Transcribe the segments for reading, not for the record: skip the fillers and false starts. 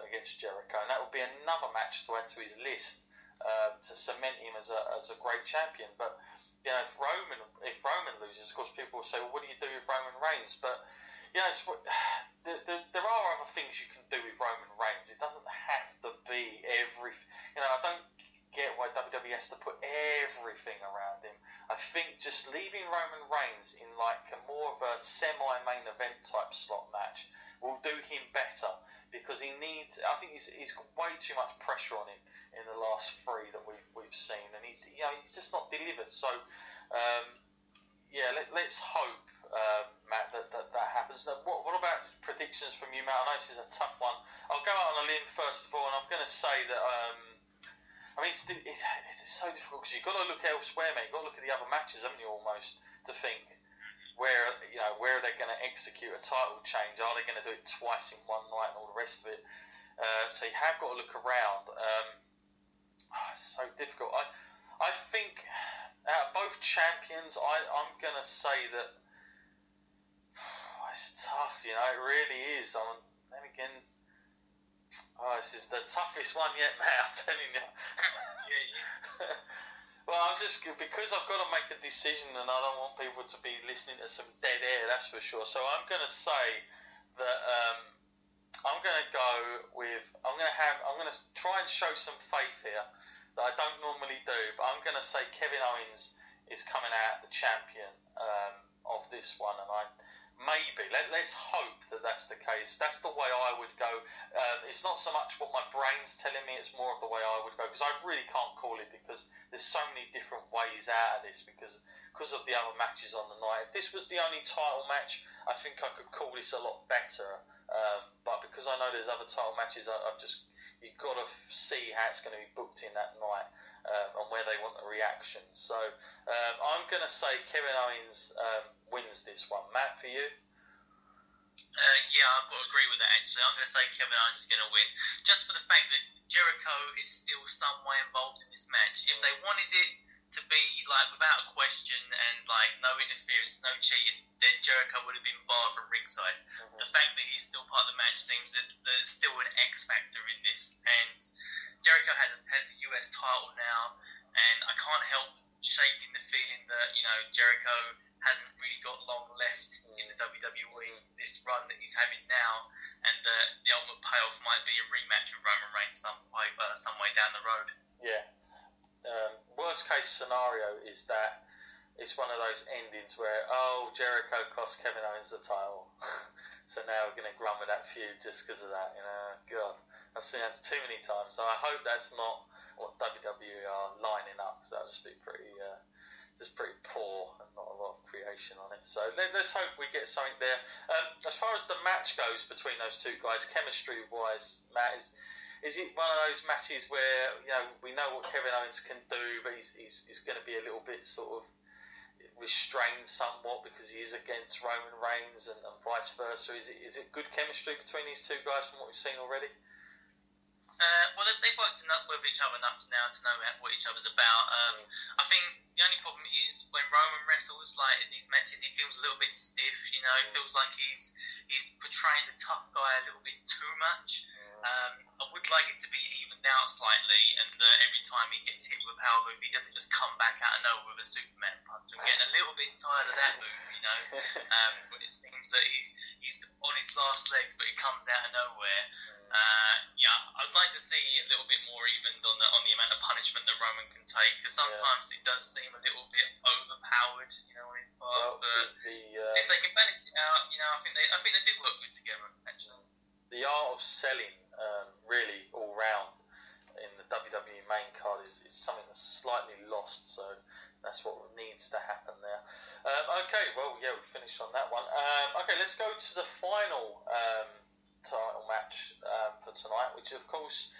against Jericho, and that would be another match to add to his list to cement him as a great champion. But you know, if Roman loses, of course, people will say, well, what do you do with Roman Reigns? But you know, there are other things you can do with Roman Reigns. It doesn't have to be You know, I don't get why WWE has to put everything around him. I think just leaving Roman Reigns in like a more of a semi-main event type slot match will do him better, because I think he's got way too much pressure on him in the last three that we've seen, and he's just not delivered. So let's hope, Matt, that happens. Now, what about predictions from you, Matt? I know this is a tough one. I'll go out on a limb first of all, and I'm going to say that I mean, it's so difficult because you've got to look elsewhere, mate. You've got to look at the other matches, haven't you, almost, to think where are they going to execute a title change? Are they going to do it twice in one night and all the rest of it? So you have got to look around. It's so difficult. I think out of both champions, I'm going to say that it's tough, you know, it really is. Then again, this is the toughest one yet, Matt, I'm telling you. Well, because I've got to make a decision, and I don't want people to be listening to some dead air, that's for sure. So I'm going to say that I'm going to go with, I'm going to try and show some faith here that I don't normally do, but I'm going to say Kevin Owens is coming out the champion of this one, and let's hope that that's the case. That's the way I would go. It's not so much what my brain's telling me, it's more of the way I would go, because I really can't call it, because there's so many different ways out of this because of the other matches on the night. If this was the only title match, I think I could call this a lot better, but because I know there's other title matches, you've got to see how it's going to be booked in that night, and where they want the reactions. So I'm going to say Kevin Owens wins this one. Matt, for you? I've got to agree with that, actually. I'm going to say Kevin Owens is going to win, just for the fact that Jericho is still some way involved in this match. If they wanted it to be like without a question and like no interference, no cheating, then Jericho would have been barred from ringside. The fact that he's still part of the match seems that there's still an X factor in this, and Jericho has had the US title now, and I can't help shaking the feeling that, you know, Jericho hasn't really got long left in the WWE, this run that he's having now, and the ultimate payoff might be a rematch with Roman Reigns some way down the road. Yeah. Worst case scenario is that it's one of those endings where, Jericho cost Kevin Owens the title. So now we're going to grumble at that feud just because of that. You know, God, I've seen that too many times. So I hope that's not what WWE are lining up, because that'll just be pretty poor and not a lot of creation on it. So let's hope we get something there. As far as the match goes between those two guys, chemistry-wise, Matt, is it one of those matches where, you know, we know what Kevin Owens can do, but he's going to be a little bit sort of restrained somewhat because he is against Roman Reigns and vice versa? Is it good chemistry between these two guys from what we've seen already? Well, they've worked with each other enough now to know what each other's about. I think the only problem is when Roman wrestles, like in these matches, he feels a little bit stiff. You know, it feels like he's portraying the tough guy a little bit too much. I would like it to be evened out slightly, and every time he gets hit with a power move, he doesn't just come back out of nowhere with a Superman punch. I'm getting a little bit tired of that move, you know. When it seems that he's on his last legs, but it comes out of nowhere. I'd like to see a little bit more evened on the amount of punishment that Roman can take, because sometimes it does seem a little bit overpowered, you know, on his part. But if they can balance it out, you know, I think they did work good together, actually. The art of selling, really all round in the WWE main card is something that's slightly lost, so that's what needs to happen there. We finished on that one. Let's go to the final title match for tonight, which of course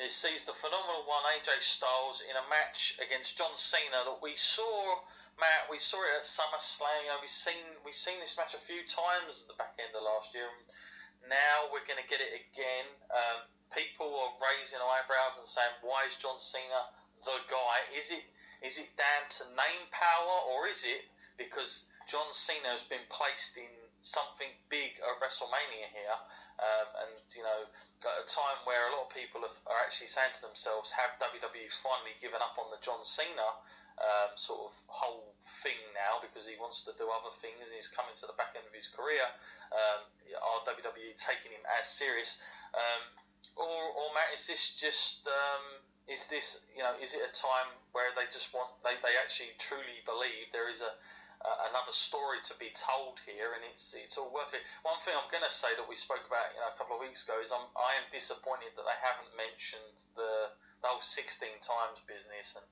sees the phenomenal one, AJ Styles, in a match against John Cena that we saw, Matt. We saw it at SummerSlam. You know, we've seen this match a few times at the back end of last year. Now we're going to get it again. People are raising eyebrows and saying, why is John Cena the guy? Is it down to name power, or is it because John Cena has been placed in something big at WrestleMania here, and at a time where a lot of people are actually saying to themselves, have WWE finally given up on the John Cena sort of whole thing now because he wants to do other things and he's coming to the back end of his career? Are WWE taking him as serious? Or Matt, is this just is it a time where they just they actually truly believe there is another story to be told here, and it's all worth it? One thing I'm going to say that we spoke about a couple of weeks ago is I am disappointed that they haven't mentioned the whole 16 times business and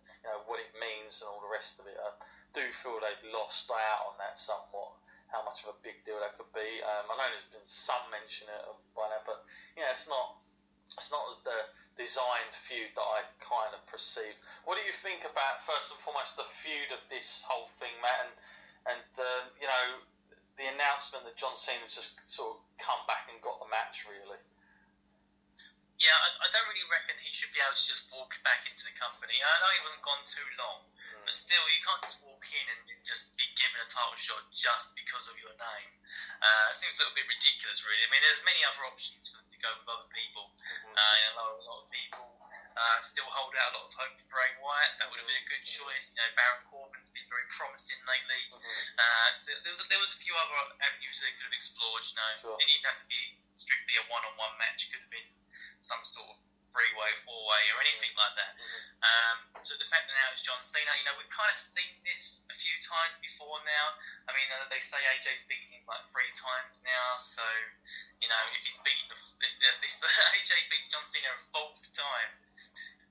what it means and all the rest of it. I do feel they've lost out on that somewhat, how much of a big deal that could be. I know there's been some mention of it by now, but it's not the designed feud that I kind of perceived. What do you think about, first and foremost, the feud of this whole thing, Matt, and the announcement that John Cena's just sort of come back and got the match, really? Yeah, I don't really reckon he should be able to just walk back into the company. I know he wasn't gone too long, but still, you can't just walk in and just be given a title shot just because of your name. It seems a little bit ridiculous, really. I mean, there's many other options for them to go with other people. A lot of people still hold out a lot of hope for Bray Wyatt. That would have been a good choice. Baron Corbin's been very promising lately. So there was a few other avenues they could have explored. Sure. It didn't have to be strictly a one-on-one match. Could have been some sort of three-way, four-way, or anything like that. So the fact that now it's John Cena, we've kind of seen this a few times before now. I mean, they say AJ's beaten him like 3 times now, so if he's if AJ beats John Cena a 4th time,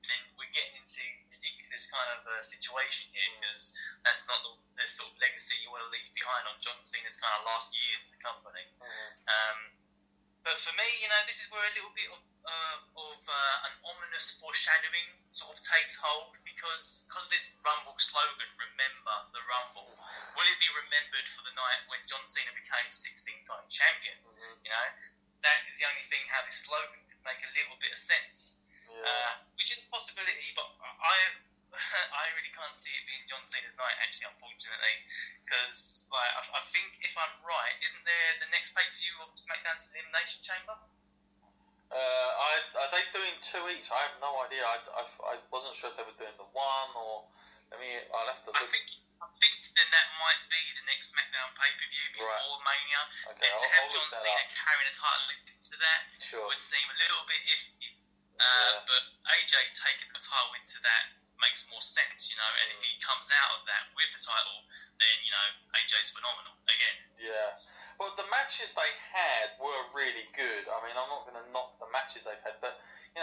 then we're getting into ridiculous kind of situation here, because that's not the sort of legacy you want to leave behind on John Cena's kind of last years in the company. But for me, this is where a little bit of an ominous foreshadowing sort of takes hold, because this Rumble slogan, "Remember the Rumble," will it be remembered for the night when John Cena became 16-time champion? That is the only thing how this slogan could make a little bit of sense, which is a possibility, but I really can't see it being John Cena's night, actually, unfortunately, because I think, if I'm right, isn't there the next pay-per-view of SmackDown's Elimination Chamber? Are they doing 2 each? I have no idea. I wasn't sure if they were doing the one, or I'll have to look. I think then that might be the next SmackDown pay-per-view before Mania. Okay, and to have John Cena carrying a title into that would seem a little bit iffy. But AJ taking the title into that makes more sense, and if he comes out of that with the title, then AJ's phenomenal again. Yeah. Well, the matches they had were really good. I mean, I'm not going to knock the matches they've had, but you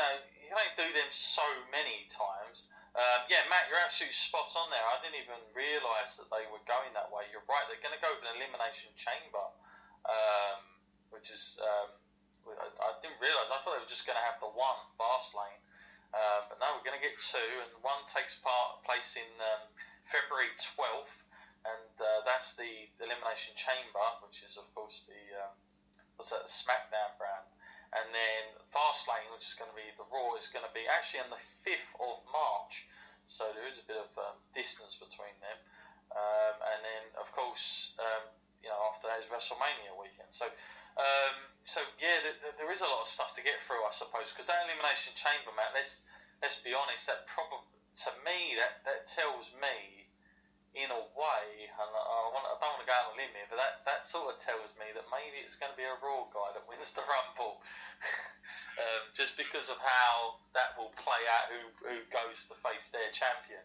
don't do them so many times. Matt, you're absolutely spot on there. I didn't even realise that they were going that way. You're right. They're going to go with an Elimination Chamber, which is I didn't realise. I thought they were just going to have the one Fastlane. But no, we're going to get 2, and one takes place in February 12th, and that's the Elimination Chamber, which is, of course, the SmackDown brand. And then Fastlane, which is going to be the Raw, is going to be actually on the 5th of March, so there is a bit of distance between them. And then, of course, after that is WrestleMania weekend. So there is a lot of stuff to get through, I suppose, because that Elimination Chamber, Matt, let's be honest, that to me, that tells me, in a way, and I don't want to go on a limb here, but that sort of tells me that maybe it's going to be a Raw guy that wins the Rumble, just because of how that will play out, who goes to face their champion.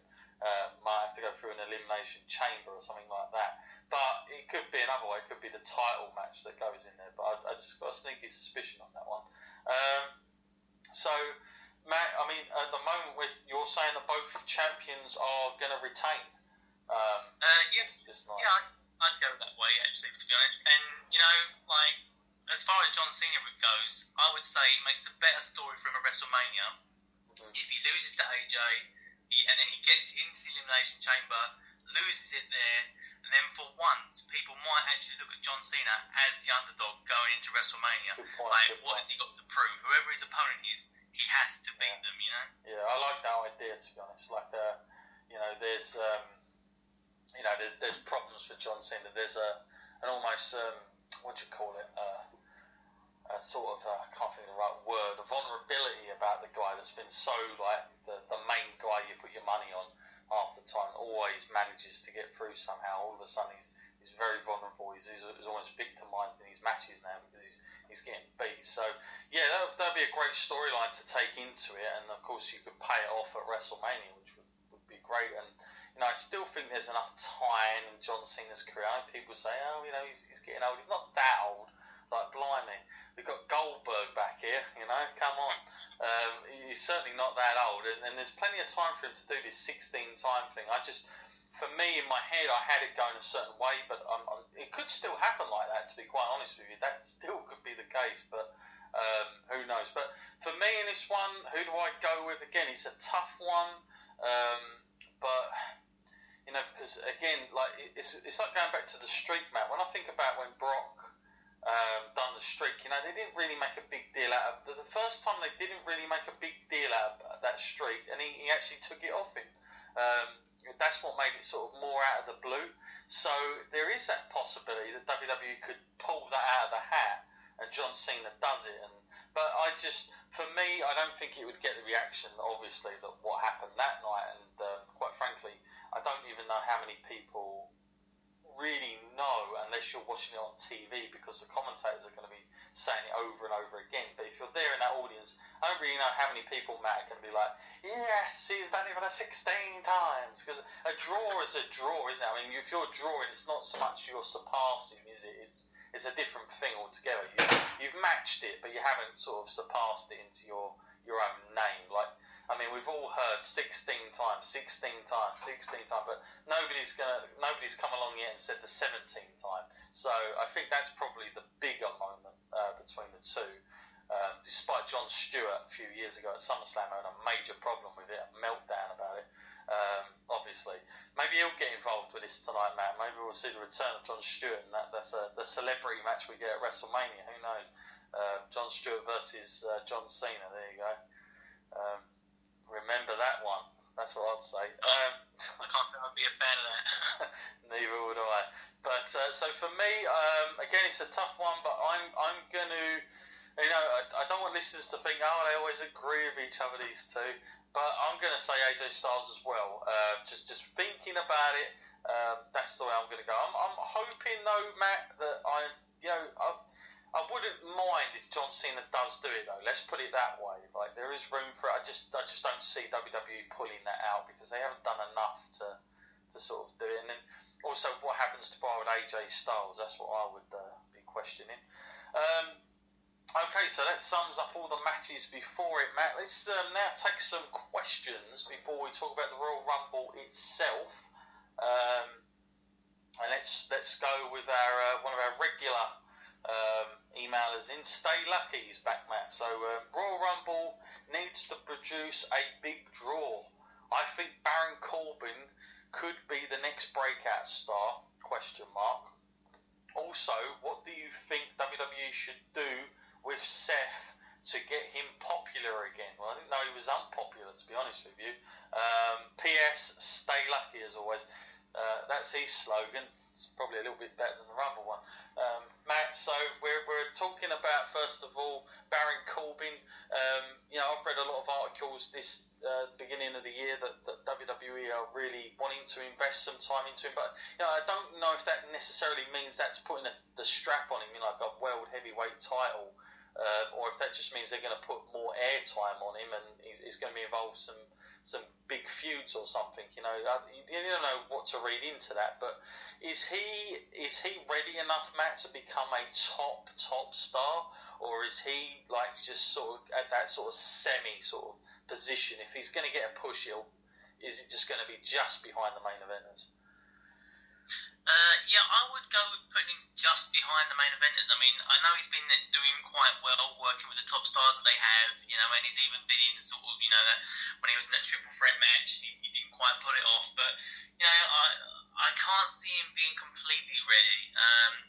Might have to go through an Elimination Chamber or something like that. But it could be another way. It could be the title match that goes in there. But I just got a sneaky suspicion on that one. So, Matt, I mean, at the moment, you're saying that both champions are going to retain. Yes. This night. Yeah, I'd go that way, actually, to be honest. And, as far as John Cena goes, I would say it makes a better story for him at WrestleMania if he loses to AJ, and then he gets into the Elimination Chamber, loses it there, and then for once, people might actually look at John Cena as the underdog going into WrestleMania. What has he got to prove? Whoever his opponent is, he has to beat them, Yeah, I like that idea, to be honest. There's problems for John Cena. There's an almost what do you call it? Sort of, I can't think of the right word, a vulnerability about the guy that's been so, like, the main guy you put your money on half the time, always manages to get through somehow. All of a sudden, he's very vulnerable. He's almost victimised in his matches now because he's getting beat. So, yeah, that'd be a great storyline to take into it, and of course, you could pay it off at WrestleMania, which would be great. And, you know, I still think there's enough time in John Cena's career. I know people say, oh, you know, he's getting old. He's not that old. Like, blimey, we've got Goldberg back here, you know, come on. He's certainly not that old, and there's plenty of time for him to do this 16-time thing. For me, in my head, I had it going a certain way, but it could still happen like that, to be quite honest with you. That still could be the case, but who knows. But for me in this one, who do I go with? Again, it's a tough one, but... You know, because, again, like it's like going back to the streak, Matt. When I think about when Brock... done the streak, you know, they didn't really make a big deal out of the first time. They didn't really make a big deal out of that streak, and he actually took it off him. That's what made it sort of more out of the blue. So there is that possibility that WWE could pull that out of the hat, and John Cena does it. But for me, I don't think it would get the reaction, obviously, that what happened that night. And quite frankly, I don't even know how many people really know unless you're watching it on TV, because the commentators are going to be saying it over and over again. But if you're there in that audience, I don't really know how many people, Matt, can be like, yes, he's done it for 16 times. Because a draw is a draw, isn't it? I mean, if you're drawing, it's not so much you're surpassing, is it? It's a different thing altogether. You've matched it, but you haven't sort of surpassed it into your own name. Like, I mean, we've all heard 16 times, but nobody's come along yet and said the 17th time. So I think that's probably the bigger moment between the two. Despite Jon Stewart a few years ago at SummerSlam having a major problem with it, a meltdown about it. Obviously, maybe he'll get involved with this tonight, Matt. Maybe we'll see the return of Jon Stewart, and that's the celebrity match we get at WrestleMania. Who knows? Jon Stewart versus John Cena. There you go. Remember that one. That's what I'd say. I can't say I'd be a fan of that. Neither would I. But so for me, again, it's a tough one. But I'm going to, you know, I don't want listeners to think, oh, they always agree with each other, these two. But I'm going to say AJ Styles as well. Just thinking about it, that's the way I'm going to go. I'm hoping though, Matt, that I wouldn't mind if John Cena does do it, though. Let's put it that way. Like, there is room for it. I just don't see WWE pulling that out, because they haven't done enough to sort of do it. And then also, what happens tomorrow with AJ Styles? That's what I would be questioning. Okay, so that sums up all the matches before it, Matt. Let's now take some questions before we talk about the Royal Rumble itself. And let's go with our one of our regular emailers in. Stay Lucky is back, Matt. So Royal Rumble needs to produce a big draw. I think Baron Corbin could be the next breakout star, ? Also, what do you think WWE should do with Seth to get him popular again? Well, I didn't know he was unpopular, to be honest with you. P.S. Stay lucky as always. That's his slogan. It's probably a little bit better than the Rumble one. Matt, so we're talking about, first of all, Baron Corbin. I've read a lot of articles this beginning of the year that WWE are really wanting to invest some time into him. But I don't know if that necessarily means that's putting the strap on him, like a world heavyweight title, or if that just means they're going to put more airtime on him and he's going to be involved in some big feuds or something. You don't know what to read into that. But is he ready enough, Matt, to become a top star, or is he like just sort of at that sort of semi sort of position? If he's going to get a push, is it just going to be just behind the main eventers? I would go with putting him just behind the main eventers. I mean, I know he's been doing quite well working with the top stars that they have, and he's even been in sort of, that when he was in that triple threat match, he didn't quite pull it off. But, I can't see him being completely ready.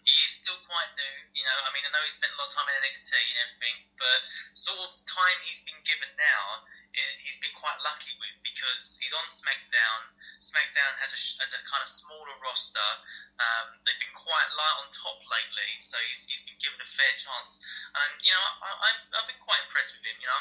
He is still quite new, you know. I mean, I know he spent a lot of time in NXT and everything, but sort of the time he's been given now, he's been quite lucky with, because he's on SmackDown. SmackDown has a kind of smaller roster. They've been quite light on top lately, so he's been given a fair chance. And you know, I've been quite impressed with him. You know,